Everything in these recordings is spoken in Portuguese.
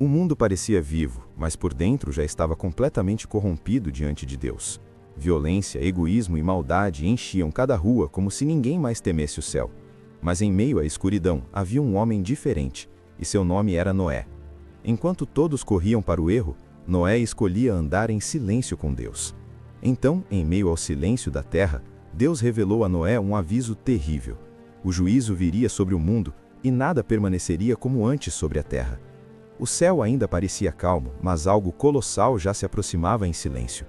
O mundo parecia vivo, mas por dentro já estava completamente corrompido diante de Deus. Violência, egoísmo e maldade enchiam cada rua como se ninguém mais temesse o céu. Mas em meio à escuridão havia um homem diferente, e seu nome era Noé. Enquanto todos corriam para o erro, Noé escolhia andar em silêncio com Deus. Então, em meio ao silêncio da terra, Deus revelou a Noé um aviso terrível. O juízo viria sobre o mundo e nada permaneceria como antes sobre a terra. O céu ainda parecia calmo, mas algo colossal já se aproximava em silêncio.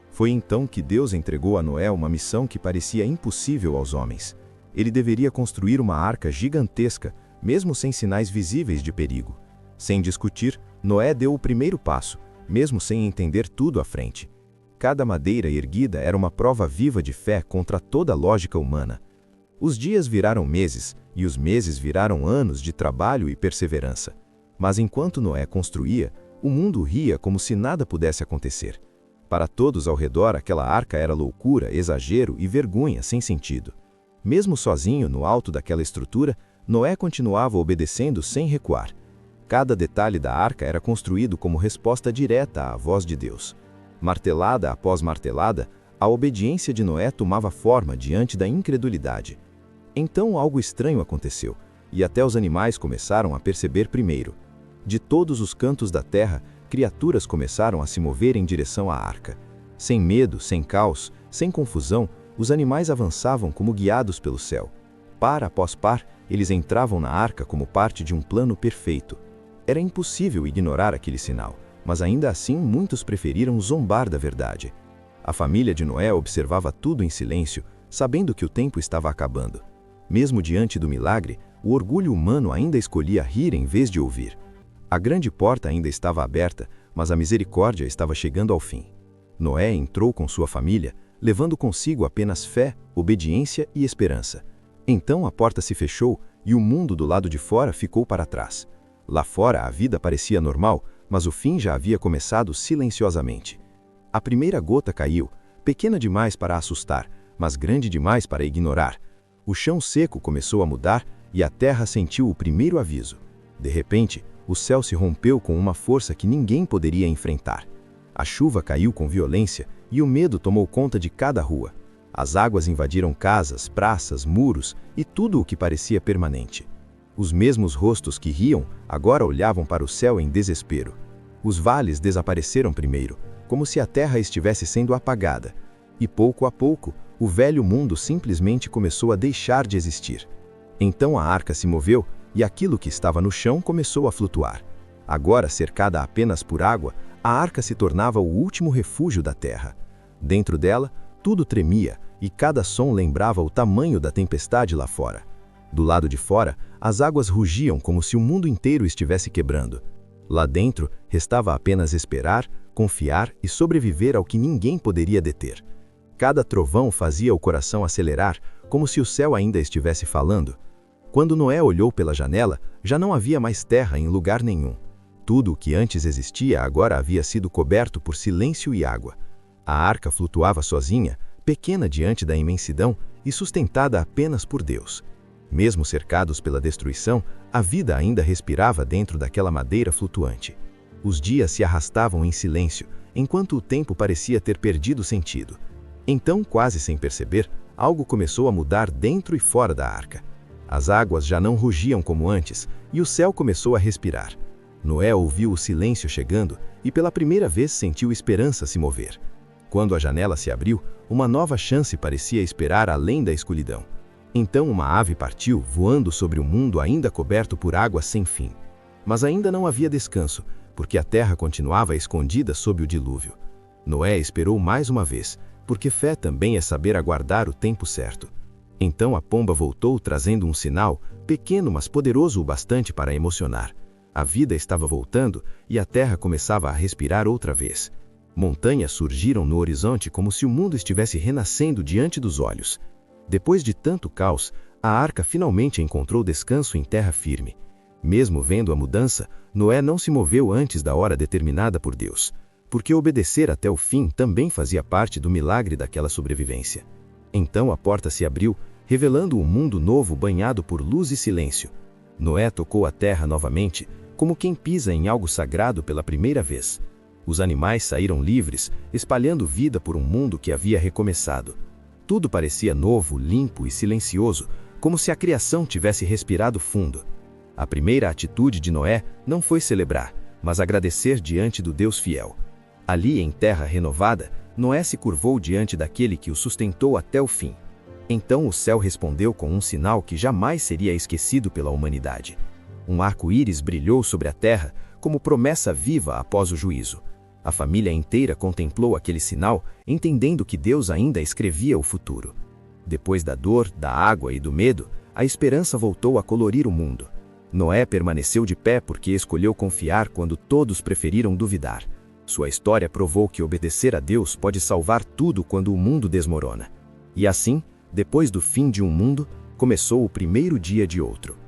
Foi então que Deus entregou a Noé uma missão que parecia impossível aos homens. Ele deveria construir uma arca gigantesca, mesmo sem sinais visíveis de perigo. Sem discutir, Noé deu o primeiro passo, mesmo sem entender tudo à frente. Cada madeira erguida era uma prova viva de fé contra toda a lógica humana. Os dias viraram meses, e os meses viraram anos de trabalho e perseverança. Mas enquanto Noé construía, o mundo ria como se nada pudesse acontecer. Para todos ao redor, aquela arca era loucura, exagero e vergonha sem sentido. Mesmo sozinho no alto daquela estrutura, Noé continuava obedecendo sem recuar. Cada detalhe da arca era construído como resposta direta à voz de Deus. Martelada após martelada, a obediência de Noé tomava forma diante da incredulidade. Então algo estranho aconteceu, e até os animais começaram a perceber primeiro. De todos os cantos da terra, criaturas começaram a se mover em direção à arca. Sem medo, sem caos, sem confusão, os animais avançavam como guiados pelo céu. Par após par, eles entravam na arca como parte de um plano perfeito. Era impossível ignorar aquele sinal, mas ainda assim muitos preferiram zombar da verdade. A família de Noé observava tudo em silêncio, sabendo que o tempo estava acabando. Mesmo diante do milagre, o orgulho humano ainda escolhia rir em vez de ouvir. A grande porta ainda estava aberta, mas a misericórdia estava chegando ao fim. Noé entrou com sua família, levando consigo apenas fé, obediência e esperança. Então a porta se fechou e o mundo do lado de fora ficou para trás. Lá fora a vida parecia normal, mas o fim já havia começado silenciosamente. A primeira gota caiu, pequena demais para assustar, mas grande demais para ignorar. O chão seco começou a mudar e a terra sentiu o primeiro aviso. De repente, o céu se rompeu com uma força que ninguém poderia enfrentar. A chuva caiu com violência e o medo tomou conta de cada rua. As águas invadiram casas, praças, muros e tudo o que parecia permanente. Os mesmos rostos que riam agora olhavam para o céu em desespero. Os vales desapareceram primeiro, como se a terra estivesse sendo apagada. E pouco a pouco, o velho mundo simplesmente começou a deixar de existir. Então a arca se moveu e aquilo que estava no chão começou a flutuar. Agora cercada apenas por água, a arca se tornava o último refúgio da terra. Dentro dela, tudo tremia e cada som lembrava o tamanho da tempestade lá fora. Do lado de fora, as águas rugiam como se o mundo inteiro estivesse quebrando. Lá dentro, restava apenas esperar, confiar e sobreviver ao que ninguém poderia deter. Cada trovão fazia o coração acelerar, como se o céu ainda estivesse falando. Quando Noé olhou pela janela, já não havia mais terra em lugar nenhum. Tudo o que antes existia agora havia sido coberto por silêncio e água. A arca flutuava sozinha, pequena diante da imensidão e sustentada apenas por Deus. Mesmo cercados pela destruição, a vida ainda respirava dentro daquela madeira flutuante. Os dias se arrastavam em silêncio, enquanto o tempo parecia ter perdido sentido. Então, quase sem perceber, algo começou a mudar dentro e fora da arca. As águas já não rugiam como antes, e o céu começou a respirar. Noé ouviu o silêncio chegando e pela primeira vez sentiu esperança se mover. Quando a janela se abriu, uma nova chance parecia esperar além da escuridão. Então uma ave partiu, voando sobre um mundo ainda coberto por água sem fim. Mas ainda não havia descanso, porque a terra continuava escondida sob o dilúvio. Noé esperou mais uma vez, porque fé também é saber aguardar o tempo certo. Então a pomba voltou trazendo um sinal, pequeno mas poderoso o bastante para emocionar. A vida estava voltando e a terra começava a respirar outra vez. Montanhas surgiram no horizonte como se o mundo estivesse renascendo diante dos olhos. Depois de tanto caos, a arca finalmente encontrou descanso em terra firme. Mesmo vendo a mudança, Noé não se moveu antes da hora determinada por Deus, porque obedecer até o fim também fazia parte do milagre daquela sobrevivência. Então a porta se abriu, revelando um mundo novo banhado por luz e silêncio. Noé tocou a terra novamente, como quem pisa em algo sagrado pela primeira vez. Os animais saíram livres, espalhando vida por um mundo que havia recomeçado. Tudo parecia novo, limpo e silencioso, como se a criação tivesse respirado fundo. A primeira atitude de Noé não foi celebrar, mas agradecer diante do Deus fiel. Ali, em terra renovada, Noé se curvou diante daquele que o sustentou até o fim. Então o céu respondeu com um sinal que jamais seria esquecido pela humanidade. Um arco-íris brilhou sobre a terra como promessa viva após o juízo. A família inteira contemplou aquele sinal, entendendo que Deus ainda escrevia o futuro. Depois da dor, da água e do medo, a esperança voltou a colorir o mundo. Noé permaneceu de pé porque escolheu confiar quando todos preferiram duvidar. Sua história provou que obedecer a Deus pode salvar tudo quando o mundo desmorona. E assim, depois do fim de um mundo, começou o primeiro dia de outro.